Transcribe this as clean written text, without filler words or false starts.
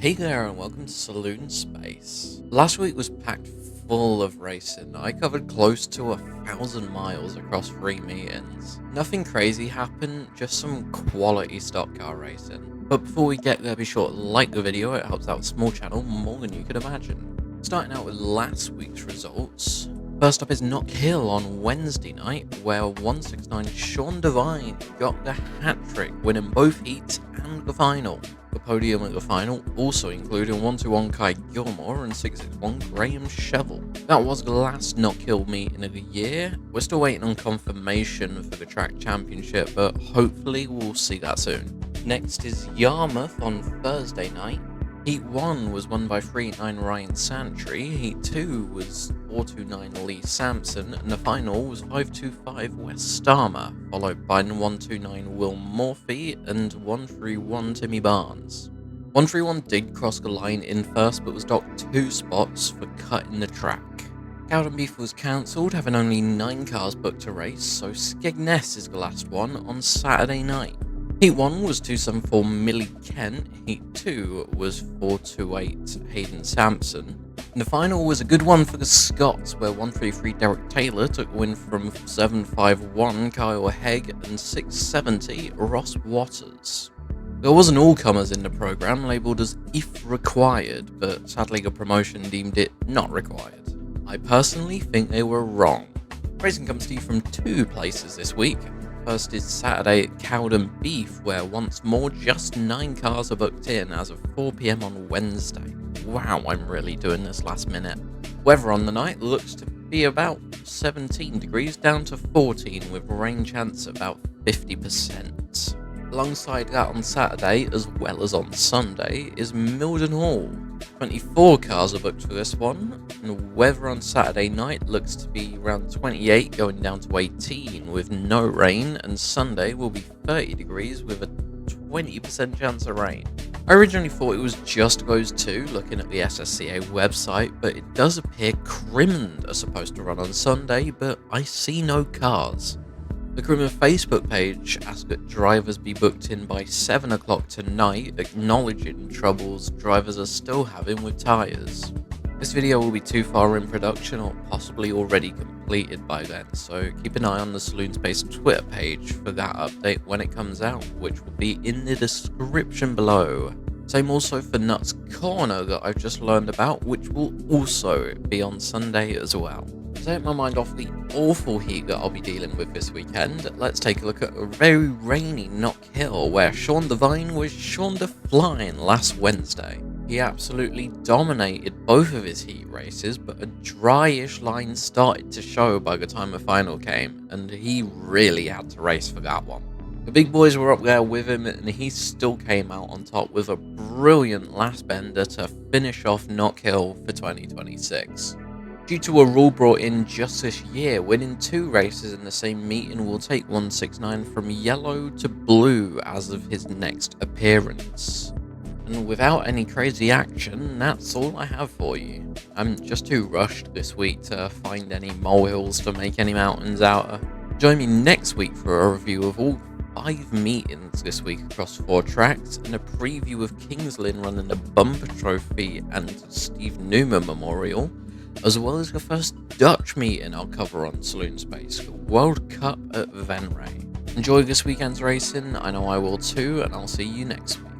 Hey there and welcome to Saloon Space. Last week was packed full of racing. I covered close to 1,000 miles across 3 meetings. Nothing crazy happened, just some quality stock car racing. But before we get there, be sure to like the video, it helps out a small channel more than you could imagine. Starting out with last week's results. First up is Knockhill on Wednesday night, where 169 Sean Devine got the hat trick, winning both heats and the final. The podium at the final also included 121 Kai Gilmore and 661 Graham Shevel. That was the last Knockhill meeting of the year. We're still waiting on confirmation for the track championship, but hopefully we'll see that soon. Next is Yarmouth on Thursday night. Heat 1 was won by 389 Ryan Santry, Heat 2 was 429 Lee Sampson, and the final was 525 Wes Starmer, followed by 129 Will Morphy and 131 Timmy Barnes. 131 did cross the line in first, but was docked 2 spots for cutting the track. Cowdenbeath was cancelled, having only 9 cars booked to race, so Skegness is the last one on Saturday night. Heat 1 was 274 Millie Kent, Heat 2 was 428 Hayden Sampson, and the final was a good one for the Scots, where 133 Derek Taylor took a win from 751 Kyle Hegg and 670 Ross Waters. There was an all-comers in the programme labelled as if required, but sadly the promotion deemed it not required. I personally think they were wrong. Racing comes to you from 2 places this week. First is Saturday at Cowdenbeath, where once more just 9 cars are booked in as of 4 PM on Wednesday. Wow, I'm really doing this last minute. Weather on the night looks to be about 17 degrees down to 14, with rain chance about 50%. Alongside that on Saturday, as well as on Sunday, is Mildenhall. 24 cars are booked for this one, and the weather on Saturday night looks to be around 28 going down to 18 with no rain, and Sunday will be 30 degrees with a 20% chance of rain. I originally thought it was just those 2 looking at the SSCA website, but it does appear Crimond are supposed to run on Sunday, but I see no cars. The Crimond Facebook page asked that drivers be booked in by 7 o'clock tonight, acknowledging troubles drivers are still having with tyres. This video will be too far in production or possibly already completed by then, so keep an eye on the Saloon Space Twitter page for that update when it comes out, which will be in the description below. Same also for Nuts Corner that I've just learned about, which will also be on Sunday as well. To take my mind off the awful heat that I'll be dealing with this weekend, let's take a look at a very rainy Knockhill, where Sean Devine was Sean Deflyin last Wednesday. He absolutely dominated both of his heat races, but a dryish line started to show by the time the final came, and he really had to race for that one. The big boys were up there with him, and he still came out on top with a brilliant last bender to finish off Knockhill for 2026. Due to a rule brought in just this year, winning 2 races in the same meeting will take 169 from yellow to blue as of his next appearance. And without any crazy action, that's all I have for you. I'm just too rushed this week to find any molehills to make any mountains out of. Join me next week for a review of all 5 meetings this week across 4 tracks, and a preview of Kings Lynn running the Bumper Trophy and Steve Newman Memorial, as well as the first Dutch meeting I'll cover on Saloon Space, the World Cup at Venray. Enjoy this weekend's racing, I know I will too, and I'll see you next week.